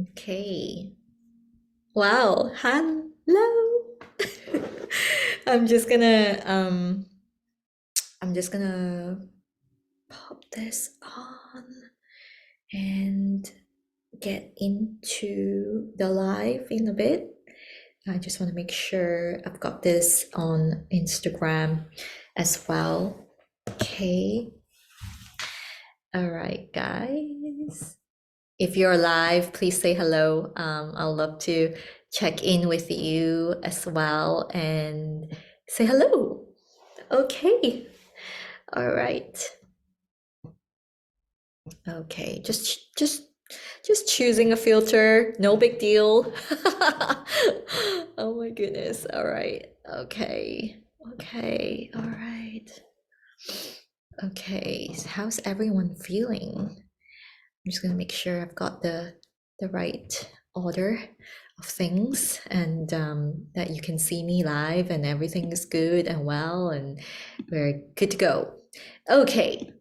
Okay. Wow. Hello. I'm just gonna um I'm just gonna pop this on and get into the live in a bit. I just want to make sure I've got this on Instagram as well. Okay. All right, guys. If you're live, please say hello. I'll love to check in with you as well and say hello. Okay. All right. Okay. Just choosing a filter. No big deal. Oh my goodness. All right. Okay. Okay. All right. Okay. So how's everyone feeling? I'm just gonna make sure I've got the right order of things and that you can see me live and everything is good and well and we're good to go. Okay,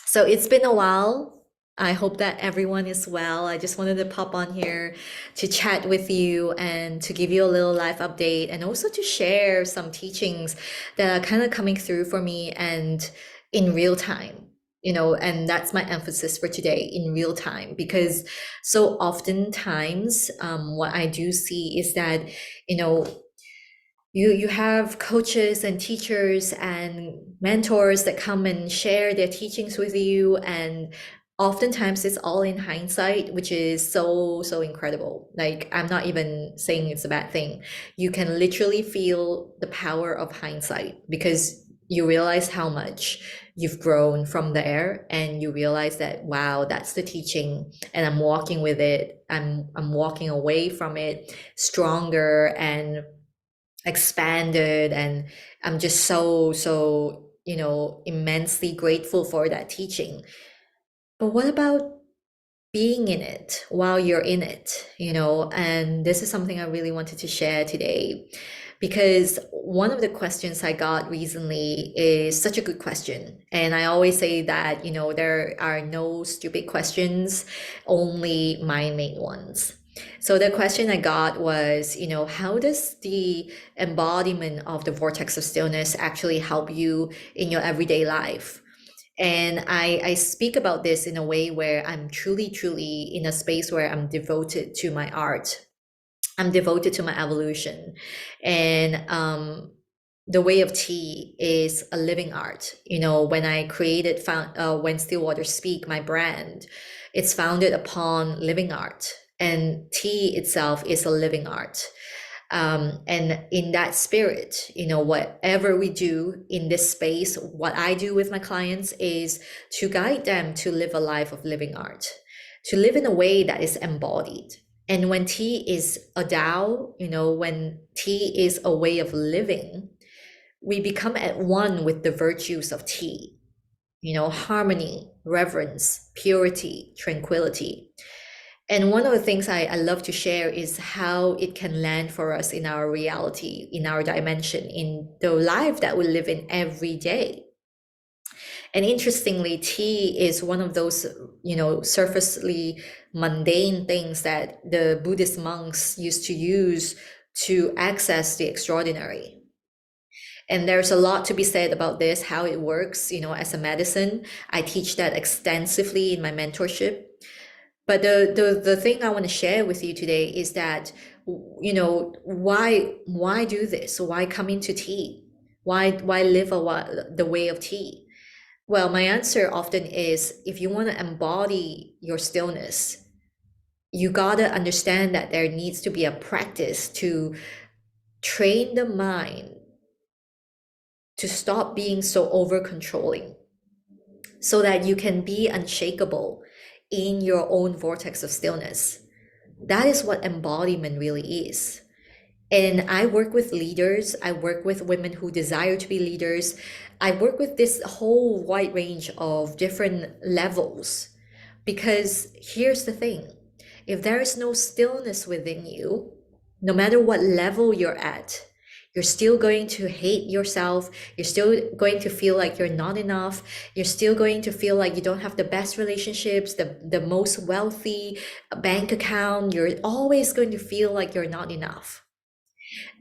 so it's been a while. I hope that everyone is well. I just wanted to pop on here to chat with you and to give you a little life update and also to share some teachings that are kind of coming through for me and in real time, and that's my emphasis for today, in real time, because so oftentimes what I do see is that, you know, you have coaches and teachers and mentors that come and share their teachings with you, and oftentimes it's all in hindsight, which is so incredible. Like, I'm not even saying it's a bad thing. You can literally feel the power of hindsight because you realize how much you've grown from there, and you realize that, wow, that's the teaching and I'm walking with it. I'm walking away from it stronger and expanded, and I'm just so immensely grateful for that teaching. But what about being in it while you're in it, and this is something I really wanted to share today, because one of the questions I got recently is such a good question, and I always say that, there are no stupid questions, only mind-made ones. So the question I got was, how does the embodiment of the vortex of stillness actually help you in your everyday life? And I speak about this in a way where I'm truly in a space where I'm devoted to my art. I'm devoted to my evolution. And the Way of Tea is a living art. When I created When Still Waters Speak, my brand, it's founded upon living art. And tea itself is a living art. And in that spirit, whatever we do in this space, what I do with my clients is to guide them to live a life of living art, to live in a way that is embodied. And when tea is a Tao, when tea is a way of living, we become at one with the virtues of tea, harmony, reverence, purity, tranquility. And one of the things I love to share is how it can land for us in our reality, in our dimension, in the life that we live in every day. And interestingly, tea is one of those, surfacely mundane things that the Buddhist monks used to use to access the extraordinary. And there's a lot to be said about this, how it works, as a medicine. I teach that extensively in my mentorship. But the thing I want to share with you today is that, why do this? Why come into tea? Why live the way of tea? Well, my answer often is, if you want to embody your stillness, you gotta understand that there needs to be a practice to train the mind to stop being so over controlling, so that you can be unshakable in your own vortex of stillness. That is what embodiment really is. And I work with leaders, I work with women who desire to be leaders. I work with this whole wide range of different levels. Because here's the thing, if there is no stillness within you, no matter what level you're at, You're still going to hate yourself. You're still going to feel like you're not enough. You're still going to feel like you don't have the best relationships, the most wealthy bank account. You're always going to feel like you're not enough.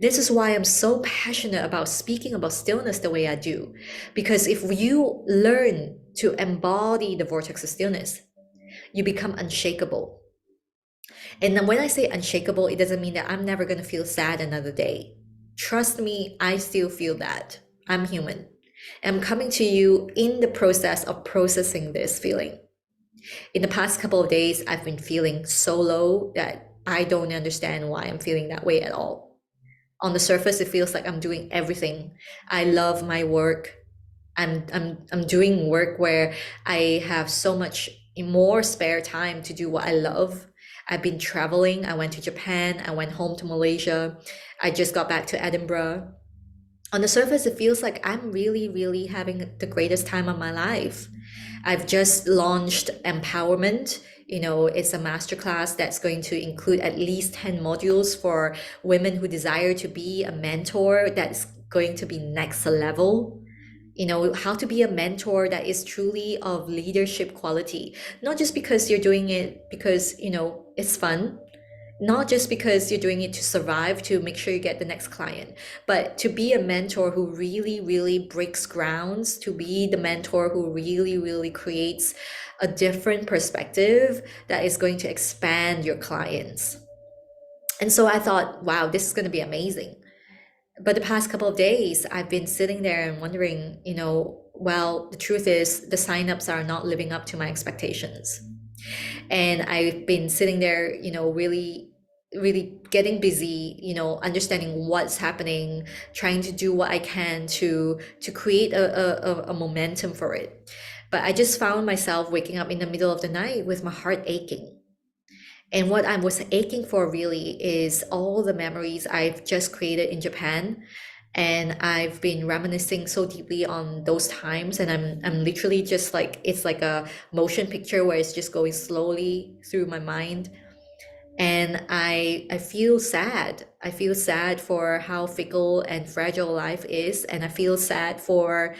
This is why I'm so passionate about speaking about stillness the way I do. Because if you learn to embody the vortex of stillness, you become unshakable. And then when I say unshakable, it doesn't mean that I'm never going to feel sad another day. Trust me, I still feel that. I'm human. I'm coming to you in the process of processing this feeling. In the past couple of days, I've been feeling so low that I don't understand why I'm feeling that way at all. On the surface, it feels like I'm doing everything. I love my work. I'm doing work where I have so much more spare time to do what I love. I've been traveling. I went to Japan. I went home to Malaysia. I just got back to Edinburgh. On the surface, it feels like I'm really, really having the greatest time of my life. I've just launched Empowerment. It's a masterclass that's going to include at least 10 modules for women who desire to be a mentor that's going to be next level. How to be a mentor that is truly of leadership quality, not just because you're doing it because, it's fun, not just because you're doing it to survive, to make sure you get the next client, but to be a mentor who really, really breaks grounds, to be the mentor who really, really creates a different perspective that is going to expand your clients. And so I thought, wow, this is going to be amazing. But the past couple of days, I've been sitting there and wondering, well, the truth is the signups are not living up to my expectations. And I've been sitting there, really, really getting busy, understanding what's happening, trying to do what I can to create a momentum for it. But I just found myself waking up in the middle of the night with my heart aching. And what I was aching for really is all the memories I've just created in Japan. And I've been reminiscing so deeply on those times. And I'm literally just like, it's like a motion picture where it's just going slowly through my mind. And I feel sad. I feel sad for how fickle and fragile life is. And I feel sad for,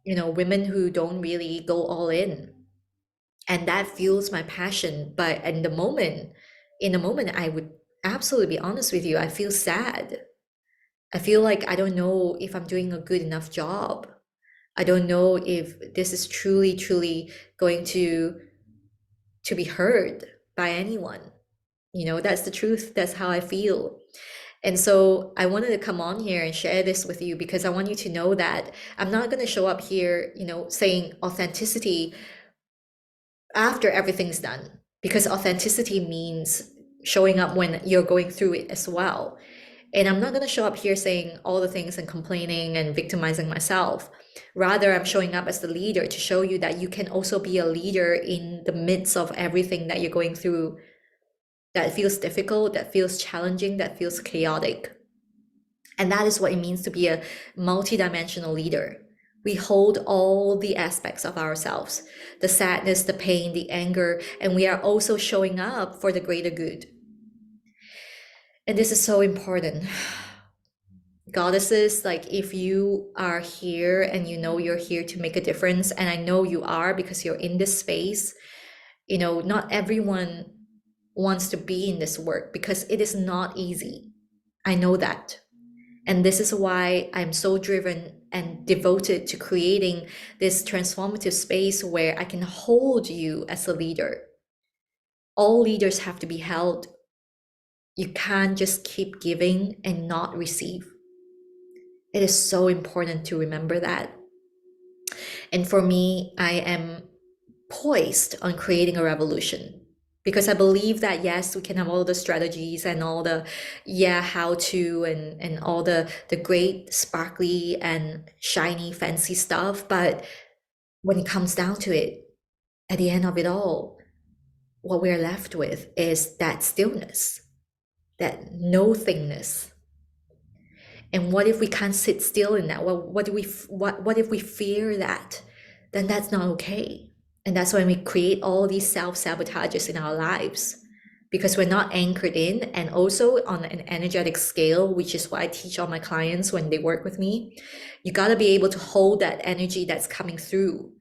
women who don't really go all in, and that fuels my passion. But in the moment I would absolutely be honest with you, I feel sad. I feel like I don't know if I'm doing a good enough job. I don't know if this is truly going to be heard by anyone. That's the truth. That's how I feel. And so I wanted to come on here and share this with you because I want you to know that I'm not going to show up here, saying authenticity after everything's done, because authenticity means showing up when you're going through it as well. And I'm not going to show up here saying all the things and complaining and victimizing myself. Rather, I'm showing up as the leader to show you that you can also be a leader in the midst of everything that you're going through that feels difficult, that feels challenging, that feels chaotic. And that is what it means to be a multidimensional leader. We hold all the aspects of ourselves, the sadness, the pain, the anger, and we are also showing up for the greater good. And this is so important. Goddesses, like if you are here and you're here to make a difference, and I know you are because you're in this space, not everyone wants to be in this work because it is not easy. I know that. And this is why I'm so driven and devoted to creating this transformative space where I can hold you as a leader. All leaders have to be held. You can't just keep giving and not receive. It is so important to remember that. And for me, I am poised on creating a revolution because I believe that yes, we can have all the strategies and all the how to and all the great sparkly and shiny fancy stuff, but when it comes down to it, at the end of it all, what we're left with is that stillness, that nothingness. And what if we can't sit still in that? Well, what if we fear that? Then that's not okay. And that's when we create all these self-sabotages in our lives. because we're not anchored in, and also on an energetic scale, which is what I teach all my clients when they work with me. You got to be able to hold that energy that's coming through,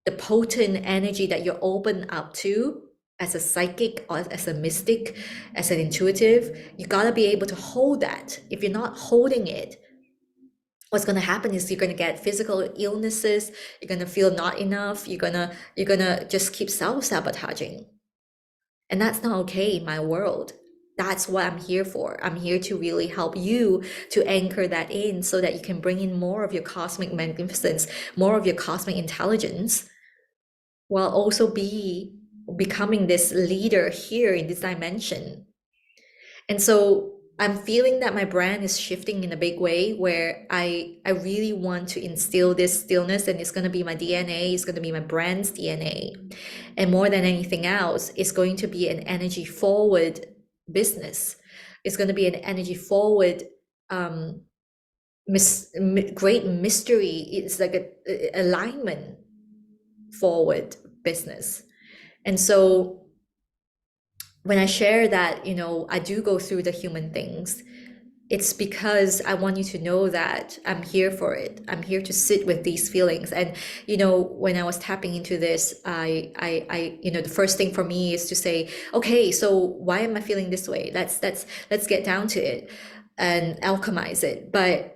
the potent energy that you're open up to as a psychic or as a mystic, as an intuitive. You got to be able to hold that. If you're not holding it, what's going to happen is you're going to get physical illnesses, you're going to feel not enough, you're going to just keep self-sabotaging. And that's not okay in my world. That's what I'm here for. I'm here to really help you to anchor that in so that you can bring in more of your cosmic magnificence, more of your cosmic intelligence, while also becoming this leader here in this dimension. And so I'm feeling that my brand is shifting in a big way, where I really want to instill this stillness, and it's going to be my DNA, it's going to be my brand's DNA. And more than anything else, it's going to be an energy forward business. It's going to be an energy forward great mystery. It's like a alignment forward business. And so when I share that, I do go through the human things, it's because I want you to know that I'm here for it. I'm here to sit with these feelings. And, when I was tapping into this, the first thing for me is to say, okay, so why am I feeling this way? Let's get down to it and alchemize it. But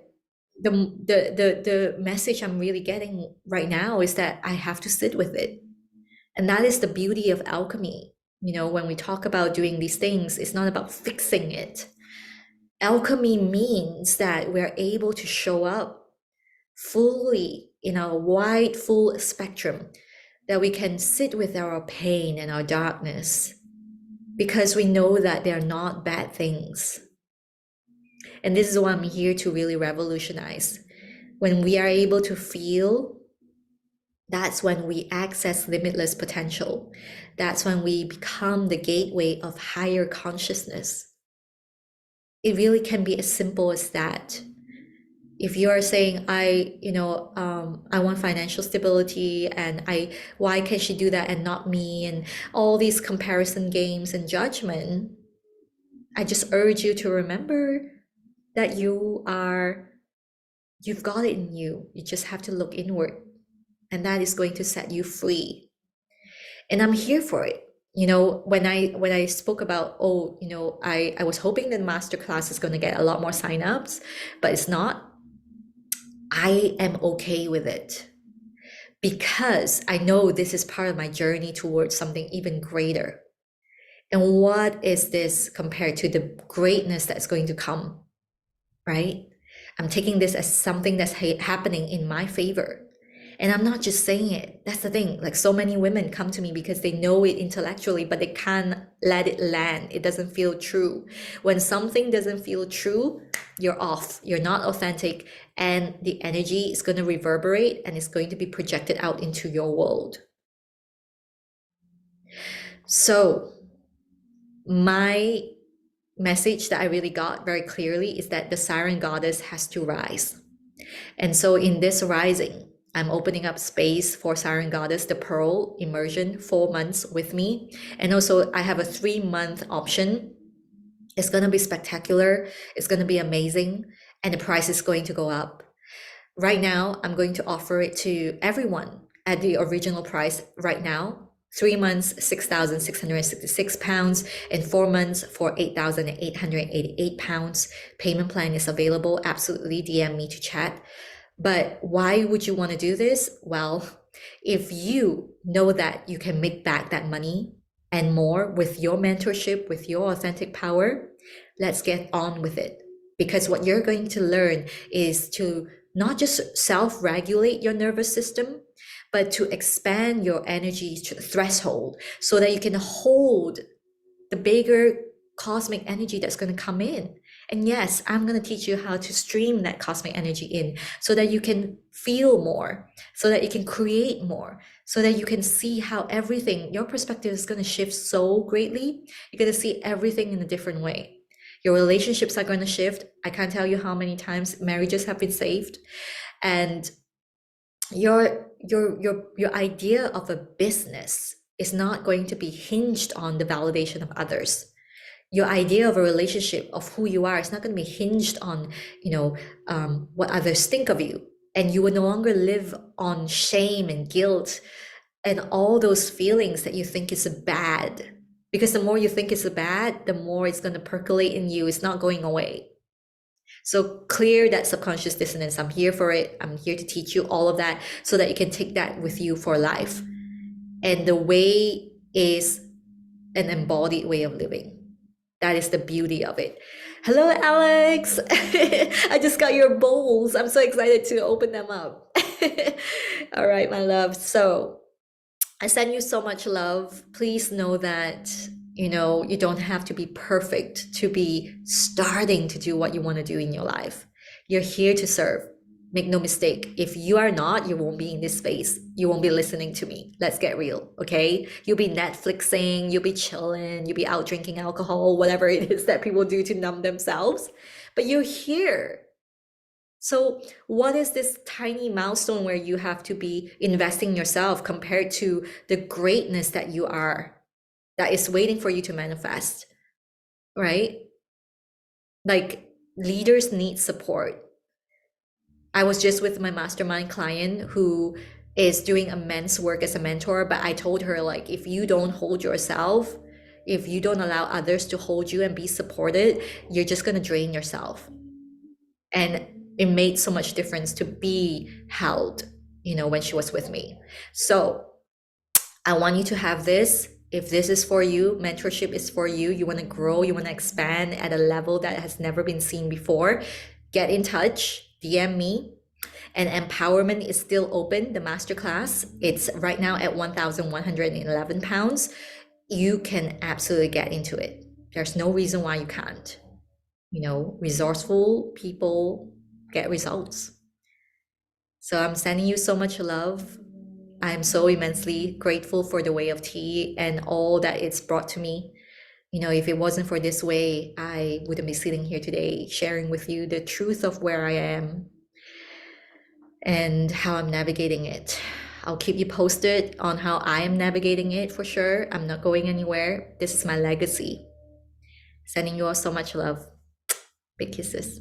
the message I'm really getting right now is that I have to sit with it. And that is the beauty of alchemy. When we talk about doing these things, it's not about fixing it. Alchemy means that we're able to show up fully in our wide, full spectrum, that we can sit with our pain and our darkness, because we know that they're not bad things. And this is what I'm here to really revolutionize. When we are able to feel, that's when we access limitless potential. That's when we become the gateway of higher consciousness. It really can be as simple as that. If you are saying, I want financial stability, and why can she do that and not me, and all these comparison games and judgment, I just urge you to remember that you've got it in you. You just have to look inward, and that is going to set you free. And I'm here for it. When I spoke about, I was hoping that masterclass is going to get a lot more signups, but it's not. I am okay with it, because I know this is part of my journey towards something even greater. And what is this compared to the greatness that's going to come, right? I'm taking this as something that's happening in my favor. And I'm not just saying it. That's the thing. Like, so many women come to me because they know it intellectually, but they can't let it land. It doesn't feel true. When something doesn't feel true, you're off. You're not authentic. And the energy is going to reverberate, and it's going to be projected out into your world. So my message that I really got very clearly is that the Siren Goddess has to rise. And so in this rising, I'm opening up space for Siren Goddess, the Pearl immersion, 4 months with me. And also I have a 3-month option. It's going to be spectacular. It's going to be amazing. And the price is going to go up. Right now, I'm going to offer it to everyone at the original price right now. 3 months, £6,666, and 4 months for £8,888. Payment plan is available. Absolutely DM me to chat. But why would you want to do this? Well, if you know that you can make back that money and more with your mentorship, with your authentic power, let's get on with it. Because what you're going to learn is to not just self-regulate your nervous system, but to expand your energy threshold so that you can hold the bigger cosmic energy that's going to come in. And yes, I'm going to teach you how to stream that cosmic energy in so that you can feel more, so that you can create more, so that you can see how everything, your perspective is going to shift so greatly. You're going to see everything in a different way. Your relationships are going to shift. I can't tell you how many times marriages have been saved. And your idea of a business is not going to be hinged on the validation of others. Your idea of a relationship, of who you are, is not going to be hinged on, what others think of you. And you will no longer live on shame and guilt and all those feelings that you think is bad. Because the more you think it's bad, the more it's going to percolate in you. It's not going away. So clear that subconscious dissonance. I'm here for it. I'm here to teach you all of that so that you can take that with you for life. And the way is an embodied way of living. That is the beauty of it. Hello, Alex. I just got your bowls. I'm so excited to open them up. All right, my love. So I send you so much love. Please know that, you don't have to be perfect to be starting to do what you want to do in your life. You're here to serve. Make no mistake. If you are not, you won't be in this space. You won't be listening to me. Let's get real, okay? You'll be Netflixing, you'll be chilling, you'll be out drinking alcohol, whatever it is that people do to numb themselves. But you're here. So what is this tiny milestone where you have to be investing in yourself compared to the greatness that you are, that is waiting for you to manifest, right? Like, leaders need support. I was just with my mastermind client who is doing immense work as a mentor, but I told her, like, if you don't hold yourself, if you don't allow others to hold you and be supported, you're just going to drain yourself. And it made so much difference to be held, when she was with me. So I want you to have this. If this is for you, mentorship is for you, you want to grow, you want to expand at a level that has never been seen before, get in touch, DM me. And empowerment is still open, the masterclass. It's right now at 1,111 pounds. You can absolutely get into it. There's no reason why you can't. Resourceful people get results. So I'm sending you so much love. I'm so immensely grateful for the Way of Tea and all that it's brought to me. If it wasn't for this way, I wouldn't be sitting here today sharing with you the truth of where I am and how I'm navigating it. I'll keep you posted on how I am navigating it for sure. I'm not going anywhere. This is my legacy. Sending you all so much love. Big kisses.